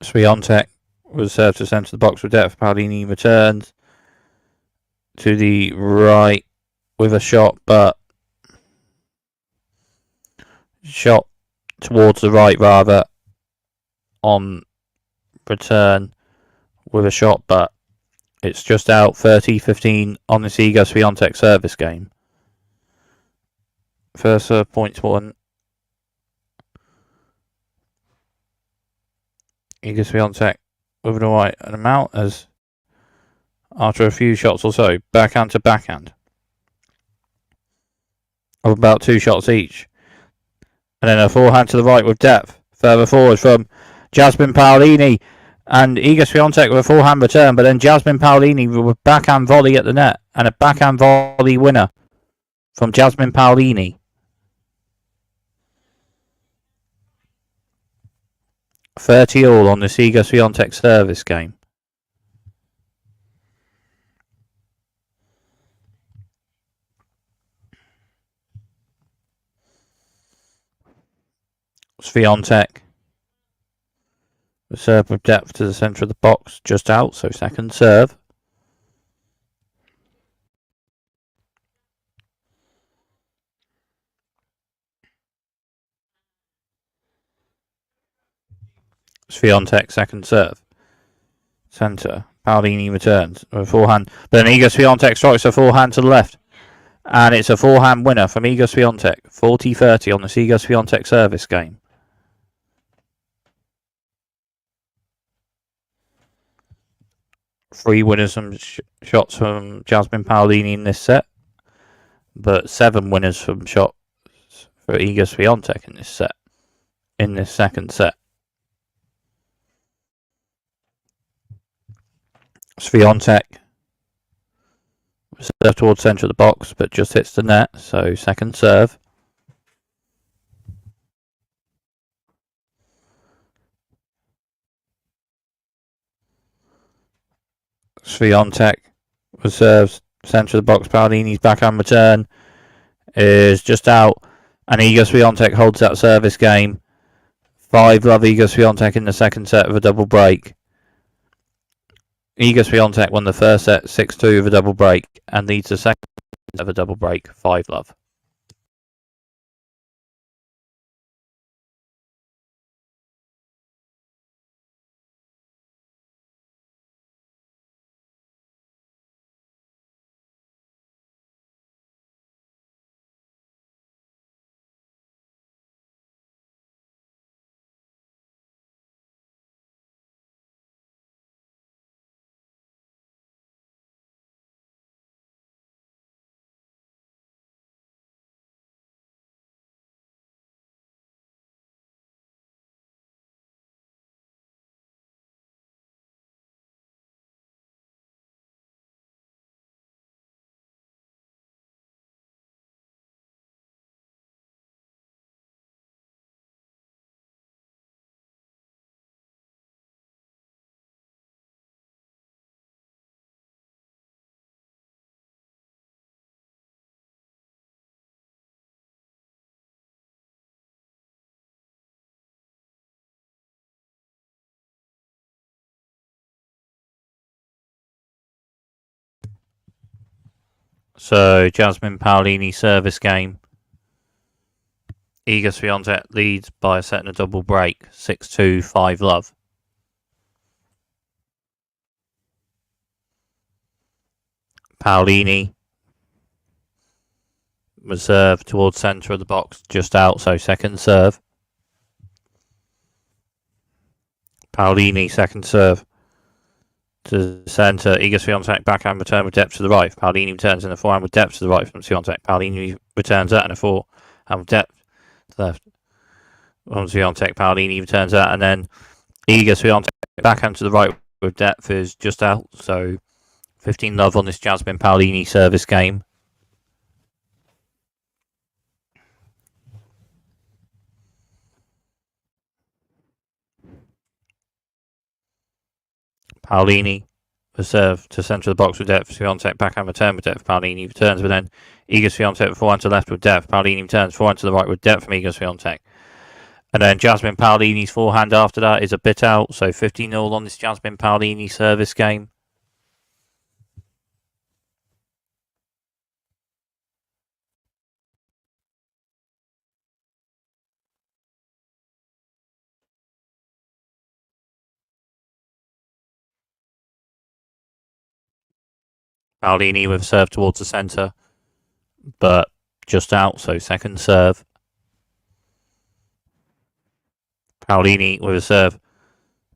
Swiatek was served to centre the box with depth. Paolini returns to the right with a shot, but shot towards the right rather on return with a shot, but it's just out. 30-15 on this Iga Swiatek service game. First serve points won. Iga Swiatek with an alright amount as after a few shots or so, backhand to backhand of about 2 shots each. And then a forehand to the right with depth. Further forward from Jasmine Paolini. And Iga Swiatek with a forehand return. But then Jasmine Paolini with a backhand volley at the net. And a backhand volley winner from Jasmine Paolini. 30-all on this Iga Swiatek service game. Swiatek. The serve with depth to the centre of the box, just out, so second serve. Swiatek second serve. Centre. Paolini returns with a forehand. But then Iga Swiatek strikes a forehand to the left. And it's a forehand winner from Iga Swiatek. 40-30 on this Iga Swiatek service game. Three winners from shots from Jasmine Paolini in this set. But 7 winners from shots for Iga Swiatek in this set. In this second set. Swiatek serve towards centre of the box, but just hits the net. So second serve. Swiatek reserves centre of the box. Paolini's backhand return is just out, and Iga Swiatek holds that service game. 5-love Iga Swiatek in the second set of a double break. Iga Swiatek won the first set 6-2 of a double break and leads the second set of a double break 5-love. So Jasmine Paolini service game. Iga Swiatek leads by a set and a double break 6-2 5-love. Paolini reserve towards centre of the box, just out, so second serve. Paolini second serve to centre. Iga Swiatek backhand return with depth to the right. Paolini returns in a forehand with depth to the right from Swiatek. Paolini returns that in a forehand with depth to the left from Swiatek. Paolini returns that, and then Iga Swiatek backhand to the right with depth is just out. So 15-love on this Jasmine Paolini service game. Paolini reserve to centre of the box with depth. Swiatek backhand return with depth. Paolini returns, but then Iga Swiatek forehand to the left with depth. Paolini returns forehand to the right with depth from Iga Swiatek. And then Jasmine Paolini's forehand after that is a bit out. So 50-0 on this Jasmine Paolini service game. Paolini with serve towards the centre, but just out, so second serve. Paolini with a serve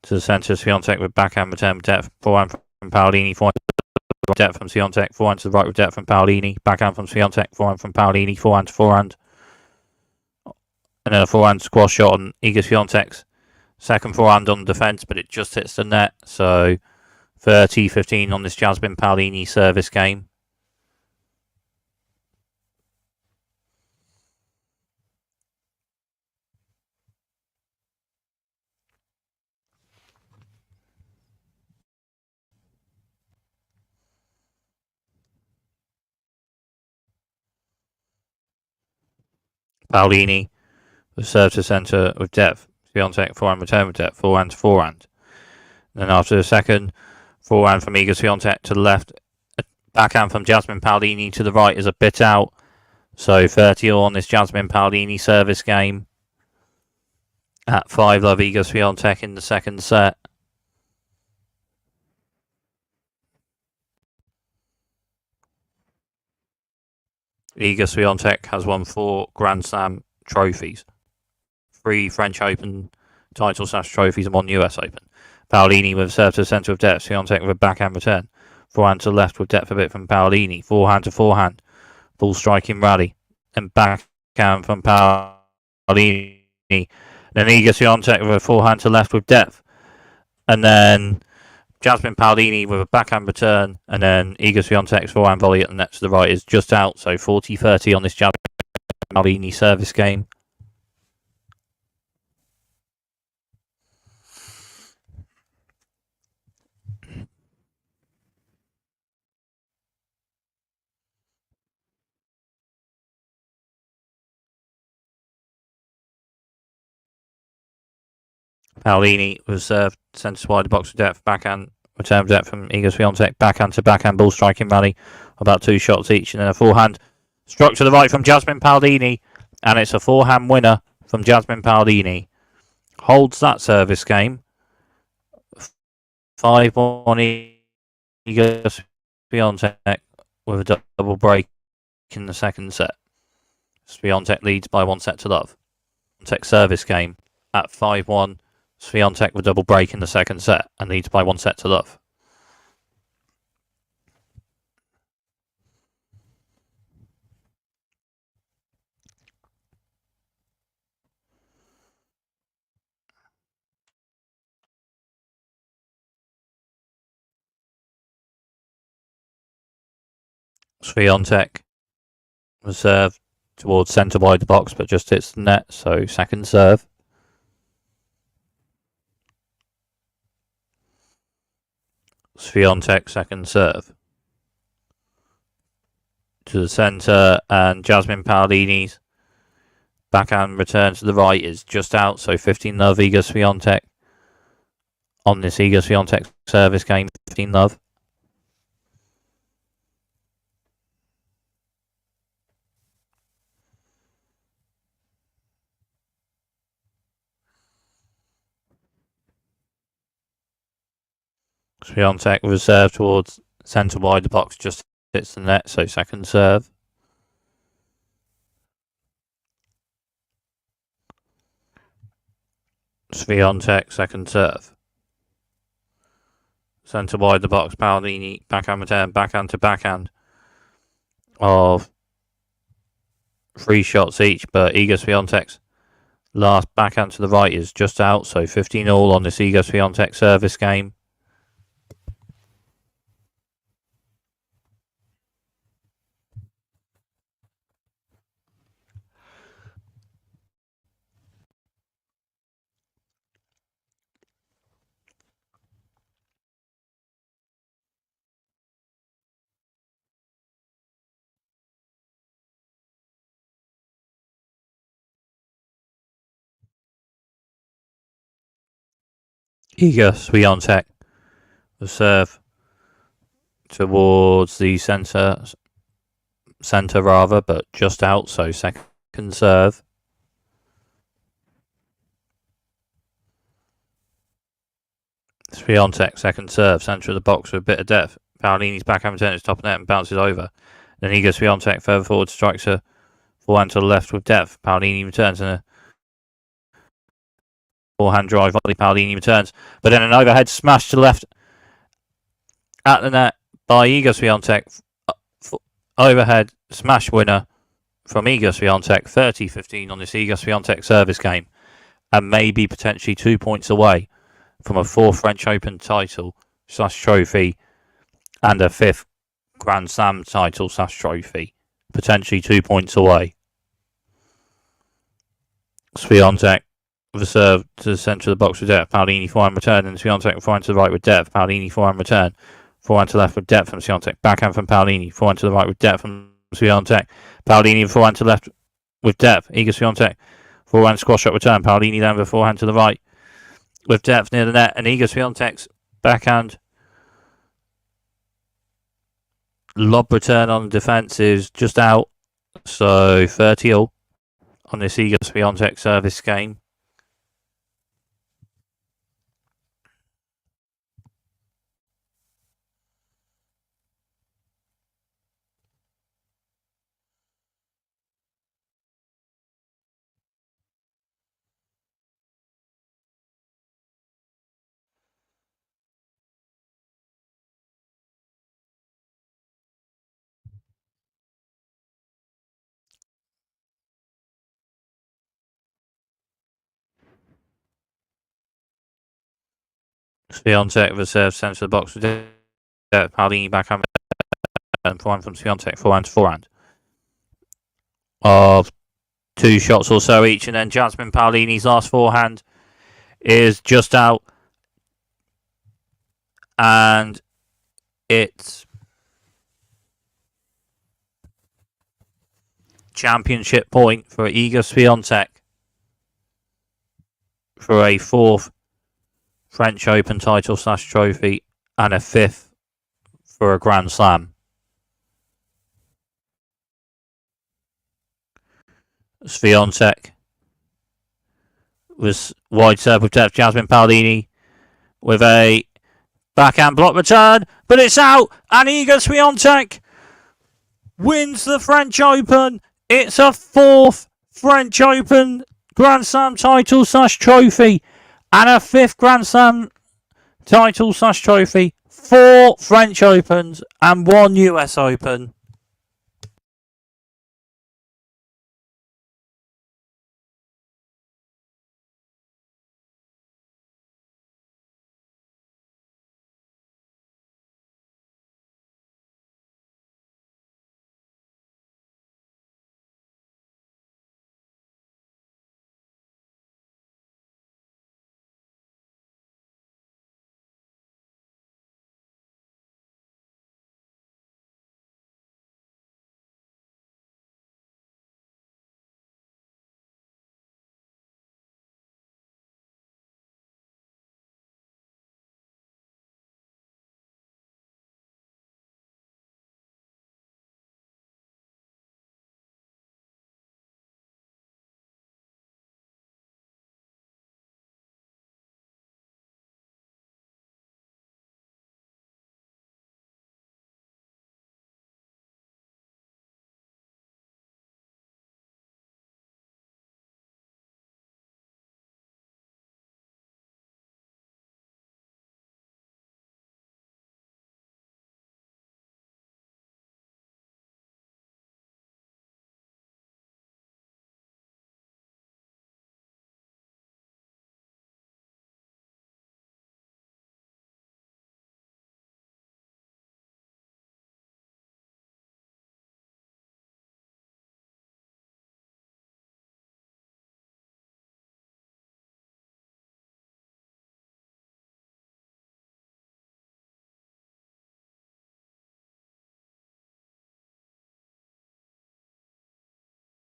to the centre. Swiatek with backhand return with depth. Forehand from Paolini. Forehand with depth from Swiatek. Forehand to the right with depth from Paolini. Backhand from Swiatek. Forehand from Paolini. Forehand to forehand. And then a forehand squash shot on Iga Swiatek's second forehand on defence, but it just hits the net. So 30-15 on this Jasmine Paolini service game. Paolini with serve to centre with depth. Swiatek forehand return with depth. Forehand to forehand. Then after the second, forehand from Iga Swiatek to the left. Backhand from Jasmine Paolini to the right is a bit out. So 30 all on this Jasmine Paolini service game. At 5-love, Iga Swiatek in the second set. Iga Swiatek has won 4 Grand Slam trophies, 3 French Open titles/trophies, and 1 US Open. Paolini with a serve to the centre of depth. Swiatek with a backhand return. Forehand to left with depth a bit from Paolini. Forehand to forehand. Ball striking rally. And backhand from Paolini. Then Iga Swiatek with a forehand to left with depth. And then Jasmine Paolini with a backhand return. And then Iga Swiatek's forehand volley at the net to the right is just out. So 40-30 on this Jasmine Paolini service game. Paolini was served centre wide the box of depth, backhand return of depth from Iga Swiatek, backhand to backhand ball striking rally, about 2 shots each, and then a forehand struck to the right from Jasmine Paolini, and it's a forehand winner from Jasmine Paolini. Holds that service game. 5-1 Iga Swiatek with a double break in the second set. Swiatek leads by 1 set to love. Swiatek service game at 5-1. Swiatek with double break in the second set and leads by 1 set to love. Swiatek was served towards centre wide the box, but just hits the net, so second serve. Swiatek second serve. To the centre, and Jasmine Paolini's backhand return to the right is just out, so 15-love Iga Swiatek on this Iga Swiatek service game, 15-love. Swiatek was served towards centre wide the box, just hits the net, so second serve. Swiatek second serve. Centre wide the box, Paolini backhand return, backhand to backhand of 3 shots each, but Iga Swiatek's last backhand to the right is just out, so 15-all on this Iga Swiatek service game. Iga Swiatek the serve towards the centre rather, but just out, so second serve. Swiatek second serve, centre of the box with a bit of depth. Paolini's backhand return is top net and bounces over. Then Iga Swiatek further forward strikes a forehand to the left with depth. Paolini returns and a forehand drive volley. Paolini returns, but then an overhead smash to the left at the net by Iga Swiatek. Overhead smash winner from Iga Swiatek. 30-15 on this Iga Swiatek service game, and maybe potentially 2 points away from a 4th French Open title/trophy and a 5th Grand Slam title/trophy. Potentially 2 points away. Swiatek with a serve to the centre of the box with depth. Paolini forehand return, and Swiatek forehand to the right with depth. Paolini forehand return. Forehand to the left with depth from Swiatek. Backhand from Paolini. Forehand to the right with depth from Swiatek. Paolini forehand to the left with depth. Iga Swiatek. Forehand squash shot return. Paolini down with forehand to the right with depth near the net. And Iga Swiatek's backhand lob return on defence is just out. So 30-all on this Iga Swiatek service game. Swiatek with a serve sent to the box for depth. Paolini backhand and forehand from Swiatek, forehand to forehand. Of 2 shots or so each, and then Jasmine Paolini's last forehand is just out, and it's championship point for Iga Swiatek for a 4th French Open title / trophy and a 5th for a Grand Slam. Swiatek was wide serve with depth. Jasmine Paolini with a backhand block return, but it's out, and Iga Swiatek wins the French Open. It's a 4th French Open Grand Slam title / trophy and a 5th Grand Slam title / trophy. 4 French Opens and 1 US Open.